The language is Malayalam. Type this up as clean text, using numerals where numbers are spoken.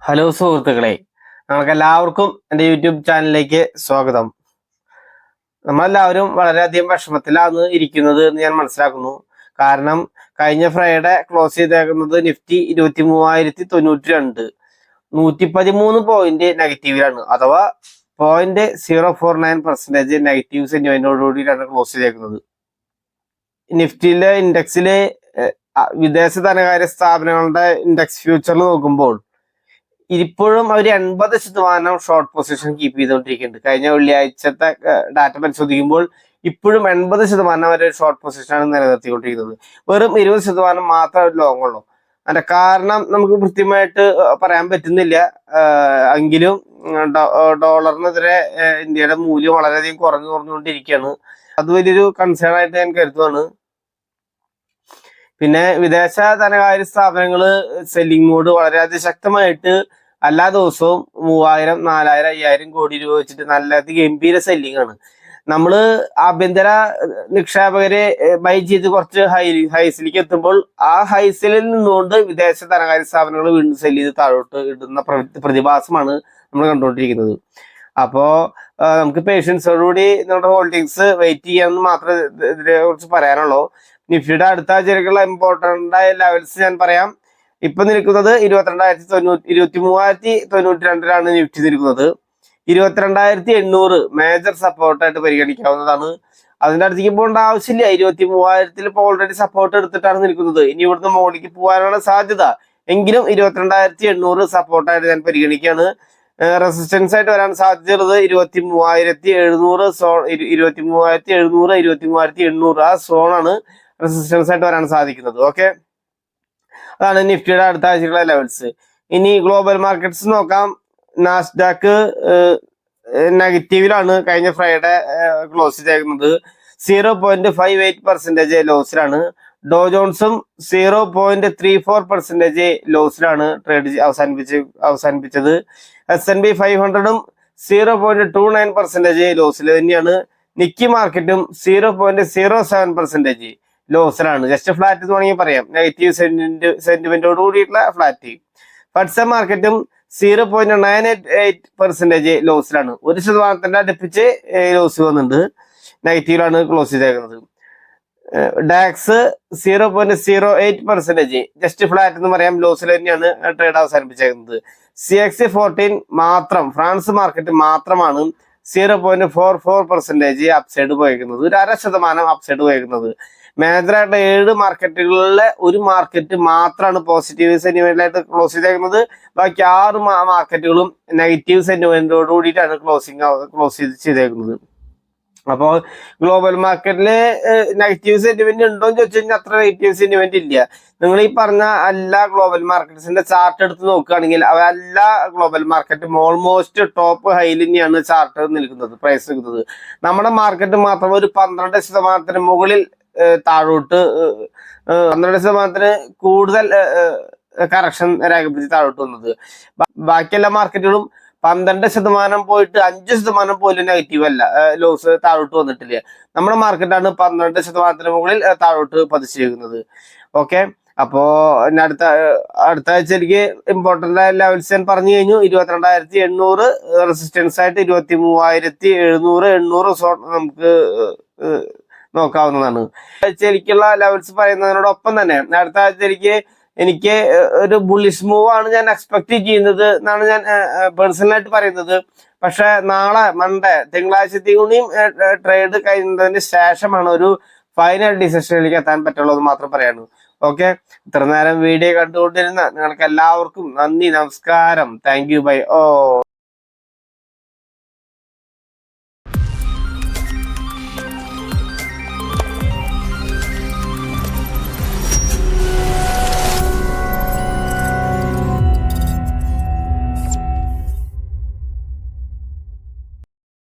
ഹലോ സുഹൃത്തുക്കളെ, നമുക്ക് എല്ലാവർക്കും എൻ്റെ യൂട്യൂബ് ചാനലിലേക്ക് സ്വാഗതം. നമ്മളെല്ലാവരും വളരെയധികം വിഷമത്തിലാണ് ഇരിക്കുന്നത് എന്ന് ഞാൻ മനസ്സിലാക്കുന്നു. കാരണം കഴിഞ്ഞ ഫ്രൈഡേ ക്ലോസ് ചെയ്തേക്കുന്നത് നിഫ്റ്റി 23,092, 113 പോയിന്റ് നെഗറ്റീവിലാണ്. അഥവാ 0.049% നെഗറ്റീവ് സെന്റിമെന്റോടുകൂടിയാണ് ക്ലോസ് ചെയ്തേക്കുന്നത്. നിഫ്റ്റിയിലെ ഇൻഡെക്സിലെ വിദേശ ധനകാര്യ സ്ഥാപനങ്ങളുടെ ഇൻഡെക്സ് ഫ്യൂച്ചറിൽ നോക്കുമ്പോൾ ഇപ്പോഴും അവർ 80% ഷോർട്ട് പൊസിഷൻ കീപ്പ് ചെയ്തുകൊണ്ടിരിക്കുന്നുണ്ട്. കഴിഞ്ഞ വെള്ളിയാഴ്ചത്തെ ഡാറ്റ പരിശോധിക്കുമ്പോൾ ഇപ്പോഴും 80% അവർ ഷോർട്ട് പൊസിഷനാണ് നിലനിർത്തിക്കൊണ്ടിരിക്കുന്നത്. വെറും 20% മാത്രമേ അവർ ലോങ് ഉള്ളൂ. അതിന്റെ കാരണം നമുക്ക് കൃത്യമായിട്ട് പറയാൻ പറ്റുന്നില്ല. എങ്കിലും ഡോളറിനെതിരെ ഇന്ത്യയുടെ മൂല്യം വളരെയധികം കുറഞ്ഞുകൊണ്ടിരിക്കുകയാണ്. അത് വലിയൊരു കൺസേൺ ആയിട്ട് ഞാൻ കരുതുകയാണ്. പിന്നെ വിദേശ ധനകാര്യ സ്ഥാപനങ്ങള് സെല്ലിംഗ് മോഡ് വളരെ അതിശക്തമായിട്ട് എല്ലാ ദിവസവും 3,000, 4,000, 5,000 കോടി രൂപ വെച്ചിട്ട് നല്ല ഗംഭീര സെല്ലിംഗ് ആണ്. നമ്മള് ആഭ്യന്തര നിക്ഷേപകരെ ബൈ ചെയ്ത് കുറച്ച് ഹൈസിലേക്ക് എത്തുമ്പോൾ ആ ഹൈസിലിൽ നിന്നുകൊണ്ട് വിദേശ ധനകാര്യ സ്ഥാപനങ്ങൾ വീണ്ടും സെല്ല് ചെയ്ത് താഴോട്ട് ഇടുന്ന പ്രതിഭാസമാണ് നമ്മൾ കണ്ടുകൊണ്ടിരിക്കുന്നത്. അപ്പോ നമുക്ക് പേഷ്യൻസോടുകൂടി നമ്മുടെ ഹോൾഡിങ്സ് വെയിറ്റ് ചെയ്യാമെന്ന് മാത്രമേ ഇതിനെ കുറിച്ച് പറയാനുള്ളൂ. നിഫ്റ്റിയുടെ അടുത്ത ആഴ്ചയിലേക്കുള്ള ഇമ്പോർട്ടന്റ് ആയ ലെവൽസ് ഞാൻ പറയാം. ഇപ്പൊ നിൽക്കുന്നത് 23,092 നിഫ്റ്റി നിൽക്കുന്നത്. 22,800 മേജർ സപ്പോർട്ടായിട്ട് പരിഗണിക്കാവുന്നതാണ്. അതിന്റെ അടുത്തേക്ക് പോകേണ്ട ആവശ്യമില്ല. 23,000 ഇപ്പോൾ ഓൾറെഡി സപ്പോർട്ട് എടുത്തിട്ടാണ് നിൽക്കുന്നത്. ഇനി ഇവിടുന്ന് മുകളിലേക്ക് പോകാനാണ് സാധ്യത. എങ്കിലും 22,800 സപ്പോർട്ടായിട്ട് ഞാൻ പരിഗണിക്കുകയാണ്. റെസിസ്റ്റൻസ് ആയിട്ട് വരാൻ സാധ്യതയുള്ളത് 23,700 സോൺ, 23,700, 23,800 ആ സോണാണ് റെസിസ്റ്റൻസ് ആയിട്ട് വരാൻ സാധിക്കുന്നത്. ഓക്കെ, അതാണ് നിഫ്റ്റിയുടെ അടുത്ത ആഴ്ചയുള്ള ലെവൽസ്. ഇനി ഗ്ലോബൽ മാർക്കറ്റ്സ് നോക്കാം. നാസ്ഡാക്ക് നെഗറ്റീവിലാണ് കഴിഞ്ഞ ഫ്രൈഡേ ക്ലോസ് ചെയ്തേക്കുന്നത്. 0.58% ലോസിലാണ്. ഡോ ജോൺസും 0.34% ലോസിലാണ് ട്രേഡ് അവസാനിപ്പിച്ചത്. S&P 500ഉം 0.29% ലോസിൽ തന്നെയാണ്. നിക്കി മാർക്കറ്റും 0.07% ലോസിലാണ്. ജസ്റ്റ് ഫ്ലാറ്റ് എന്ന് വേണമെങ്കിൽ പറയാം. നെഗറ്റീവ് സെന്റിമെന്റോട് കൂടിയിട്ടുള്ള ഫ്ലാറ്റ്. ഫഡ്സ മാർക്കറ്റും 0.98% ലോസിലാണ്. 1% അടുപ്പിച്ച് ലോസ് വന്നിട്ടുണ്ട്. നെഗറ്റീവിലാണ് ക്ലോസ് ചെയ്തേക്കുന്നത്. ഡാക്സ് 0.08% ജസ്റ്റ് ഫ്ലാറ്റ് എന്ന് പറയാം. ലോസിൽ തന്നെയാണ് ട്രേഡ് അവസാനിപ്പിച്ചേക്കുന്നത്. CAC 40 മാത്രം, ഫ്രാൻസ് മാർക്കറ്റ് മാത്രമാണ് 0.44% അപ്സൈഡ് പോയേക്കുന്നത്. 1/2% അപ്സൈഡ് പോയേക്കുന്നത്. മേജറായിട്ട് 7 മാർക്കറ്റുകളിലെ ഒരു മാർക്കറ്റ് മാത്രമാണ് പോസിറ്റീവ് സെന്റിമെന്റിലായിട്ട് ക്ലോസ് ചെയ്തേക്കുന്നത്. ബാക്കി 6 മാർക്കറ്റുകളും നെഗറ്റീവ് സെന്റിമെന്റോട് കൂടിയിട്ടാണ് ക്ലോസ് ചെയ്തേക്കുന്നത്. അപ്പോൾ ഗ്ലോബൽ മാർക്കറ്റില് നെഗറ്റീവ് സെന്റിമെന്റ് ഉണ്ടോ എന്ന് ചോദിച്ചു കഴിഞ്ഞാൽ അത്ര നെഗറ്റീവ് സെന്റിമെന്റ് ഇല്ല. നിങ്ങൾ ഈ പറഞ്ഞ എല്ലാ ഗ്ലോബൽ മാർക്കറ്റ്സിന്റെ ചാർട്ട് എടുത്ത് നോക്കുകയാണെങ്കിൽ എല്ലാ ഗ്ലോബൽ മാർക്കറ്റും ഓൾമോസ്റ്റ് ടോപ്പ് ഹൈയിൽ തന്നെയാണ് ചാർട്ട് നിൽക്കുന്നത്, പ്രൈസ് നിൽക്കുന്നത്. നമ്മുടെ മാർക്കറ്റ് മാത്രം ഒരു 12% മുകളിൽ താഴോട്ട്, 12% കൂടുതൽ കറക്ഷൻ രേഖപ്പെടുത്തി താഴോട്ട് വന്നത്. ബാക്കി എല്ലാ മാർക്കറ്റുകളും 12% പോയിട്ട് 5% പോലും നെഗറ്റീവ് അല്ല, ലോസ് താഴോട്ട് വന്നിട്ടില്ല. നമ്മുടെ മാർക്കറ്റാണ് 12% മുകളിൽ താഴോട്ട് പതിച്ചിരിക്കുന്നത്. ഓക്കെ, അപ്പോ അടുത്ത ആഴ്ചയിലേക്ക് ഇമ്പോർട്ടന്റ് ലെവൽസ് ഞാൻ പറഞ്ഞു കഴിഞ്ഞു. 22,800 റെസിസ്റ്റൻസ് ആയിട്ട് 23,700, 800 സോൺ നമുക്ക് നോക്കാവുന്നതാണ്. ആഴ്ചയിലേക്കുള്ള ലെവൽസ് പറയുന്നതിനോടൊപ്പം തന്നെ അടുത്ത ആഴ്ചയിലേക്ക് എനിക്ക് ഒരു ബുള്ളിഷ് മൂവ് ആണ് ഞാൻ എക്സ്പെക്ട് ചെയ്യുന്നത് എന്നാണ് ഞാൻ പേഴ്സണലായിട്ട് പറയുന്നത്. പക്ഷെ നാളെ മൺഡേ, തിങ്കളാഴ്ചത്തെ കൂടിയും ട്രേഡ് കഴിയുന്നതിന് ശേഷമാണ് ഒരു ഫൈനൽ ഡിസിഷനിലേക്ക് എത്താൻ പറ്റുള്ളൂ എന്ന് മാത്രം പറയാണ്. ഓക്കെ, ഇത്ര നേരം വീഡിയോ കണ്ടുകൊണ്ടിരുന്ന നിങ്ങൾക്ക് എല്ലാവർക്കും നന്ദി, നമസ്കാരം, താങ്ക് യു, ബൈ.